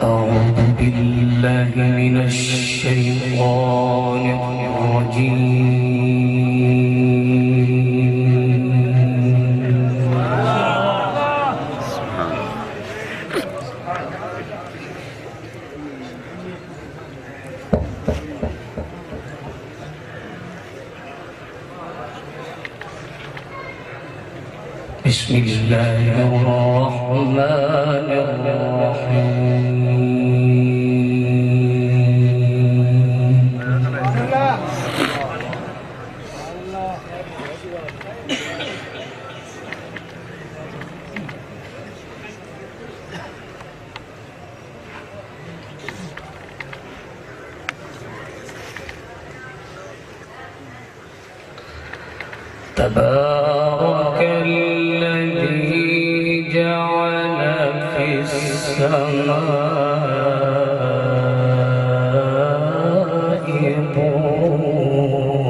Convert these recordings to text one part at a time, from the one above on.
أعوذ بالله من الشيطان الرجيم. بسم الله الرحمن الرحيم. تبارك الذي جعل في السماء بروجا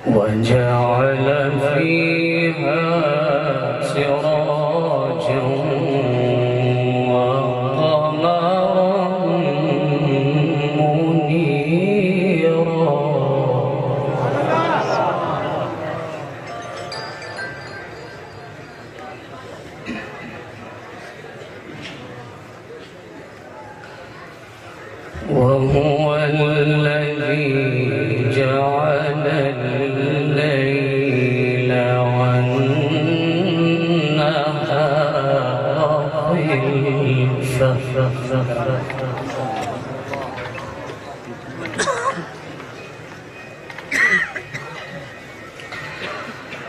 وجعل فيها سراجا وقمرا منيرا وهو الذي جعل الليل والنهار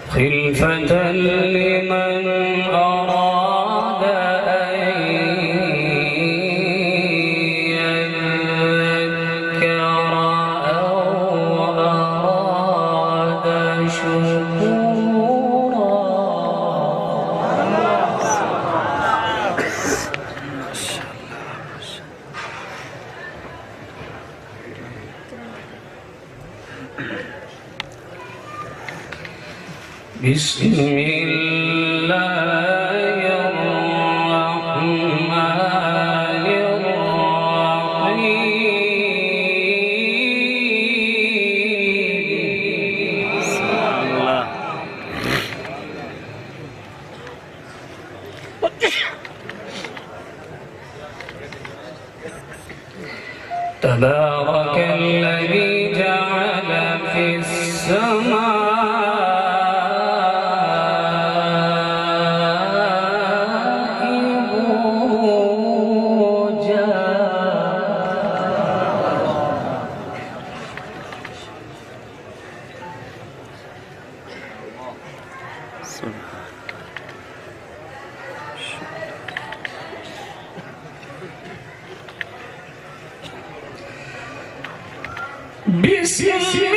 خلفة لمن أراد أن يذكر أو أراد شكورا. بسم الله الرحمن الرحيم. تبارك الذي جعل في السماء بسم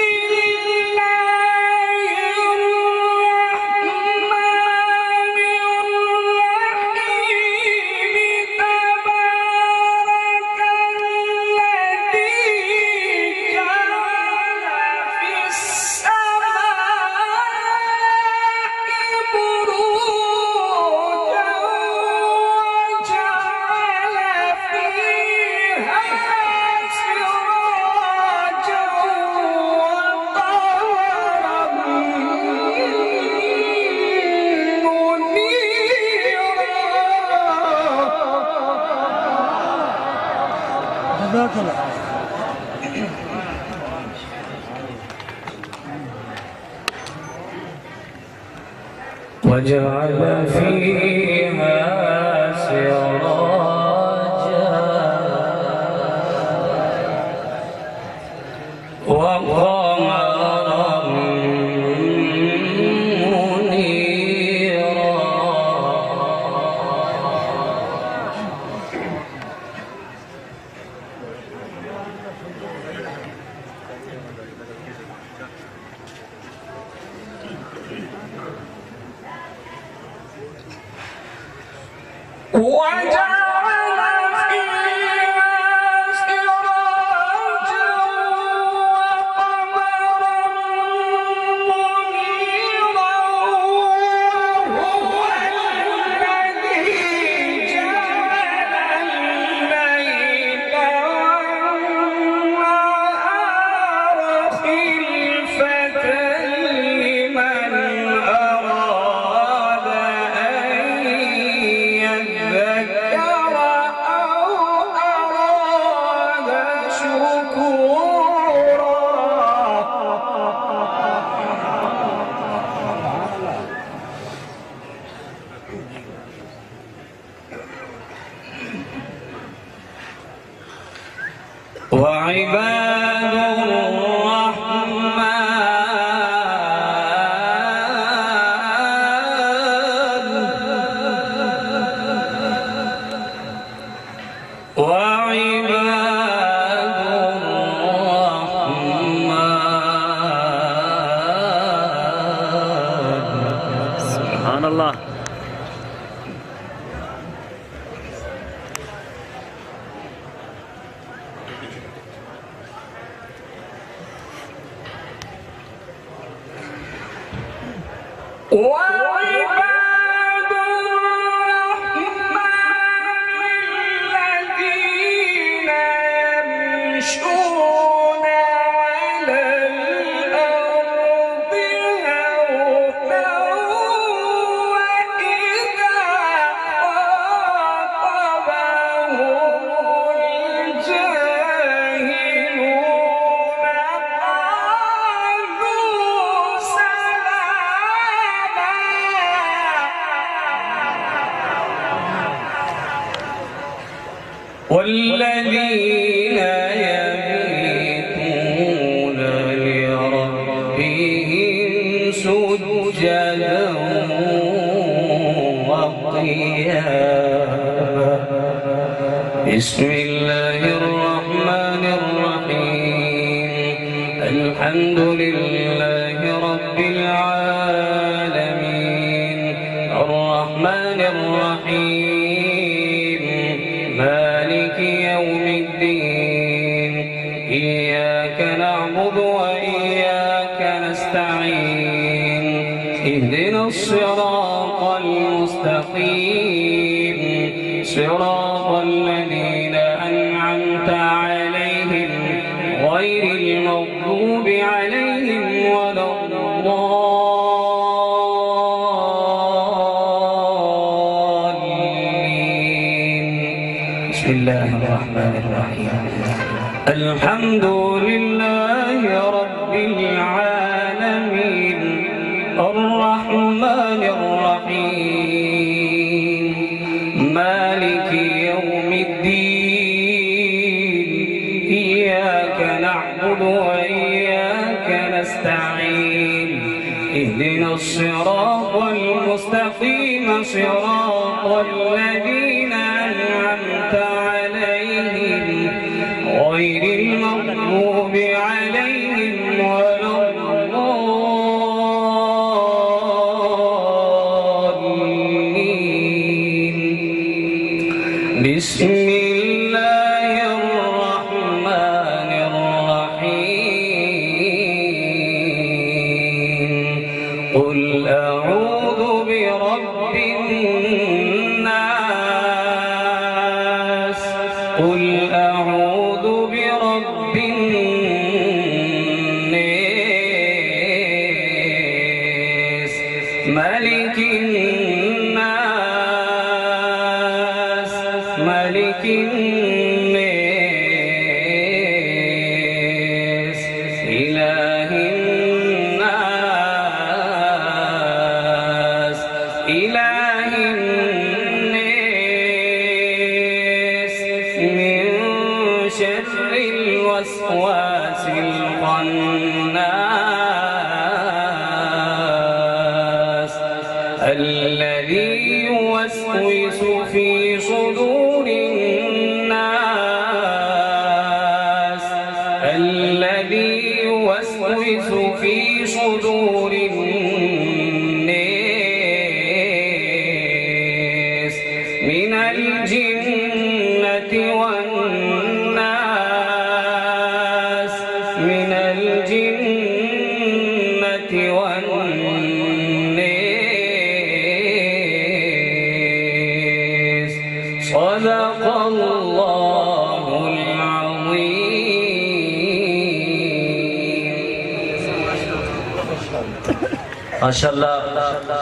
وجعل فيها سراجا وقمرا منيرا وجعل وعباد سبحان الله. وعباد الرحمن الذين يمشون على الأرض هونا وإذا خاطبهم الجاهلون قالوا سلاما. والذين يبيتون لربهم سجدا وقياما. بسم الله الرحمن الرحيم. الحمد لله رب العالمين الرحمن الرحيم مالك يوم الدين. إياك نعبد وإياك نستعين. اهدنا الصراط المستقيم صراط الذين أنعمت عليهم غير المغضوب عليهم ولا الضالين. بسم الله الرحمن الرحيم. الحمد لله رب العالمين الرحمن الرحيم مالك يوم الدين. إياك نعبد وإياك نستعين. اهدنا الصراط المستقيم صراط الذين أنعمت عليهم غير المغضوب عليهم ولا الضالين. بسم الله الرحمن الرحيم. قل أعوذ برب الناس. قل أعوذ برب الناس ملك الناس ملك الناس إله الناس إله الناس من شر الوسواس الخناس الذي يوسوس في صدور الناس الذي يوسوس في صدور الناس من الجنة والناس من الجنة والناس. صدق الله العظيم. ما شاء الله.